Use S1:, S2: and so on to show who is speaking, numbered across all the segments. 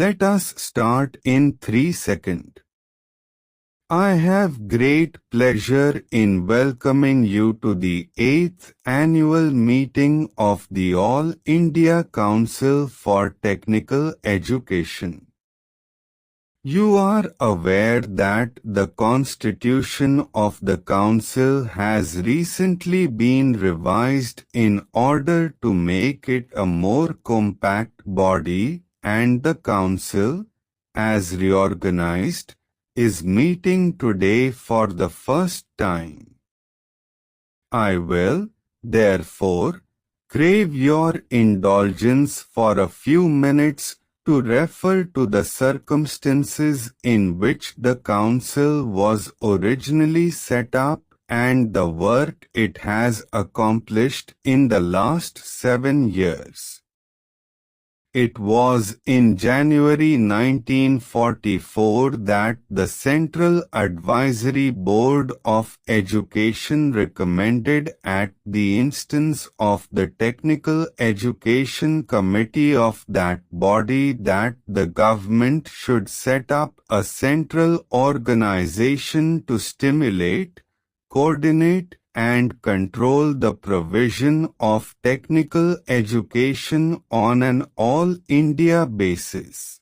S1: Let us start in 3 seconds. I have great pleasure in welcoming you to the 8th annual meeting of the All India Council for Technical Education. You are aware that the Constitution of the Council has recently been revised in order to make it a more compact body, and the Council, as reorganized, is meeting today for the first time. I will, therefore, crave your indulgence for a few minutes to refer to the circumstances in which the Council was originally set up and the work it has accomplished in the last 7 years. It was in January 1944 that the Central Advisory Board of Education recommended at the instance of the Technical Education Committee of that body that the government should set up a central organization to stimulate, coordinate, and control the provision of technical education on an all-India basis.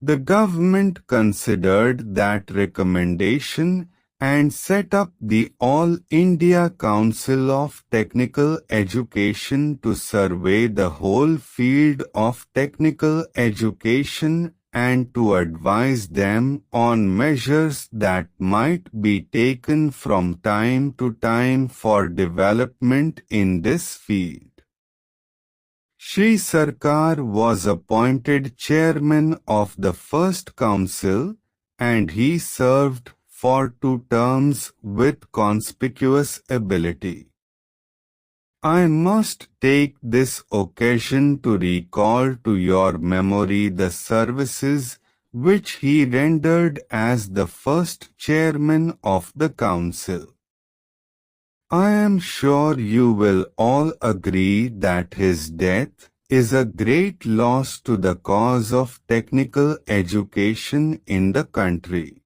S1: The government considered that recommendation and set up the All India Council of Technical Education to survey the whole field of technical education and to advise them on measures that might be taken from time to time for development in this field. Shri Sarkar was appointed chairman of the first council, and he served for 2 terms with conspicuous ability. I must take this occasion to recall to your memory the services which he rendered as the first chairman of the council. I am sure you will all agree that his death is a great loss to the cause of technical education in the country.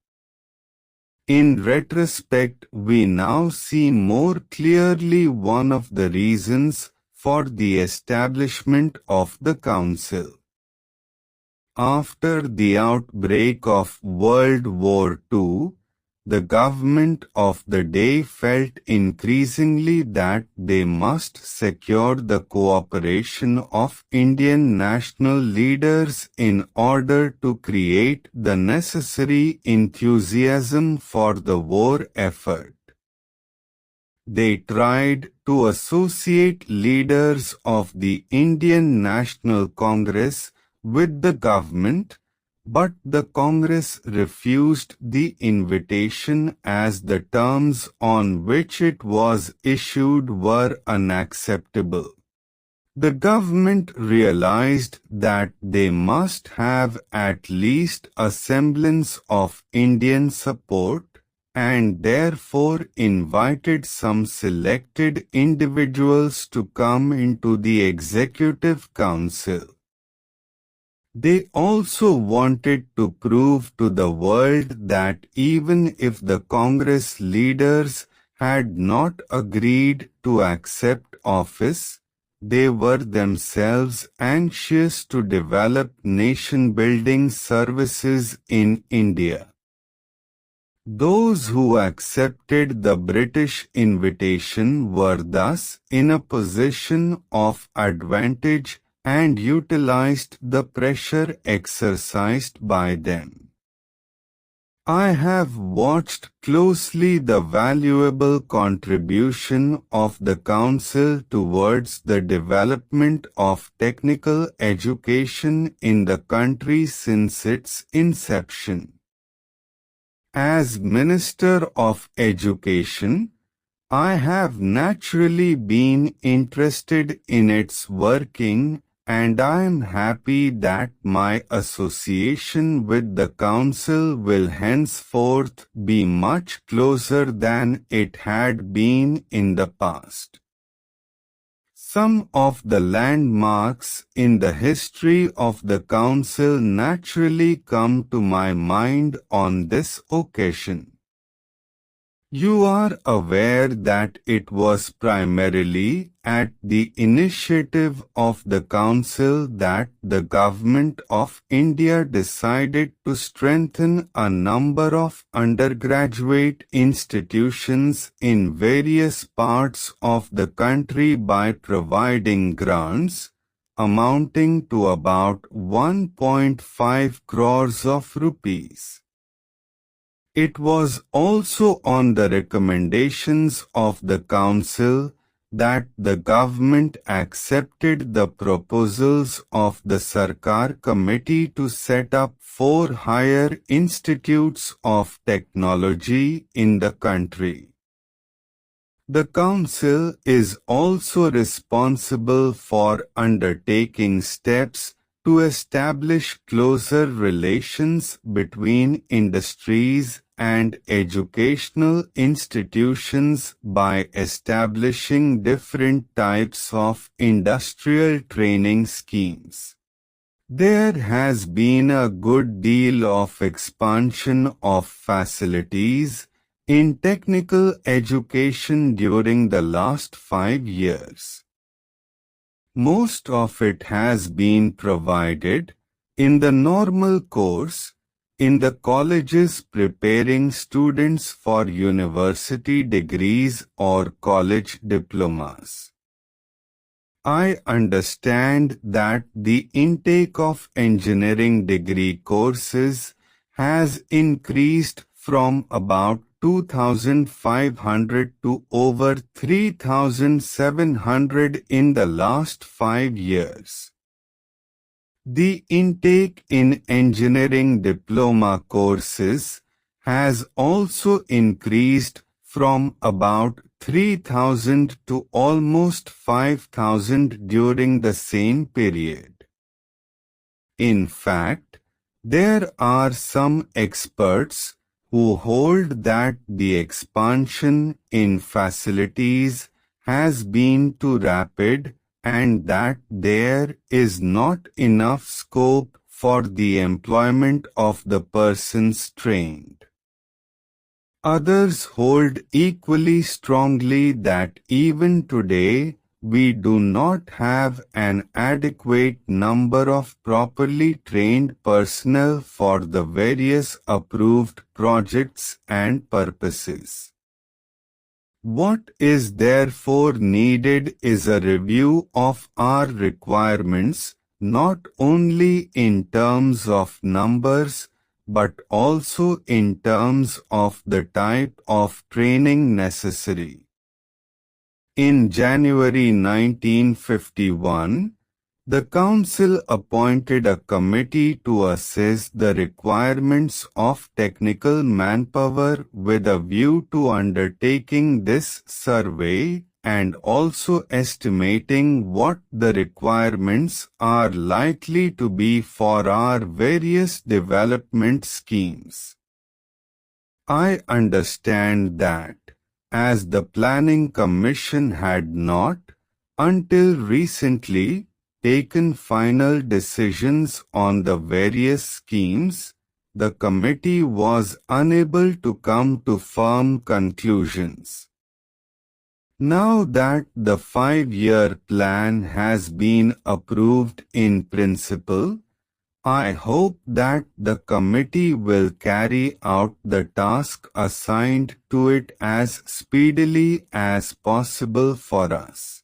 S1: In retrospect, we now see more clearly one of the reasons for the establishment of the Council. After the outbreak of World War II, the government of the day felt increasingly that they must secure the cooperation of Indian national leaders in order to create the necessary enthusiasm for the war effort. They tried to associate leaders of the Indian National Congress with the government, but the Congress refused the invitation as the terms on which it was issued were unacceptable. The government realized that they must have at least a semblance of Indian support, and therefore invited some selected individuals to come into the Executive Council. They also wanted to prove to the world that even if the Congress leaders had not agreed to accept office, they were themselves anxious to develop nation-building services in India. Those who accepted the British invitation were thus in a position of advantage and utilized the pressure exercised by them. I have watched closely the valuable contribution of the Council towards the development of technical education in the country since its inception. As Minister of Education, I have naturally been interested in its working, and I am happy that my association with the Council will henceforth be much closer than it had been in the past. Some of the landmarks in the history of the Council naturally come to my mind on this occasion. You are aware that it was primarily at the initiative of the Council that the Government of India decided to strengthen a number of undergraduate institutions in various parts of the country by providing grants amounting to about 1.5 crores of rupees. It was also on the recommendations of the Council that the government accepted the proposals of the Sarkar Committee to set up 4 higher institutes of technology in the country. The Council is also responsible for undertaking steps to establish closer relations between industries and educational institutions by establishing different types of industrial training schemes. There has been a good deal of expansion of facilities in technical education during the last 5 years. Most of it has been provided in the normal course in the colleges preparing students for university degrees or college diplomas. I understand that the intake of engineering degree courses has increased from about 2,500 to over 3,700 in the last 5 years. The intake in engineering diploma courses has also increased from about 3,000 to almost 5,000 during the same period. In fact, there are some experts who hold that the expansion in facilities has been too rapid and that there is not enough scope for the employment of the persons trained. Others hold equally strongly that even today we do not have an adequate number of properly trained personnel for the various approved projects and purposes. What is therefore needed is a review of our requirements, not only in terms of numbers, but also in terms of the type of training necessary. In January 1951, the Council appointed a committee to assess the requirements of technical manpower with a view to undertaking this survey and also estimating what the requirements are likely to be for our various development schemes. I understand that, as the Planning Commission had not, until recently, taken final decisions on the various schemes, the committee was unable to come to firm conclusions. Now that the 5-year plan has been approved in principle, I hope that the committee will carry out the task assigned to it as speedily as possible for us.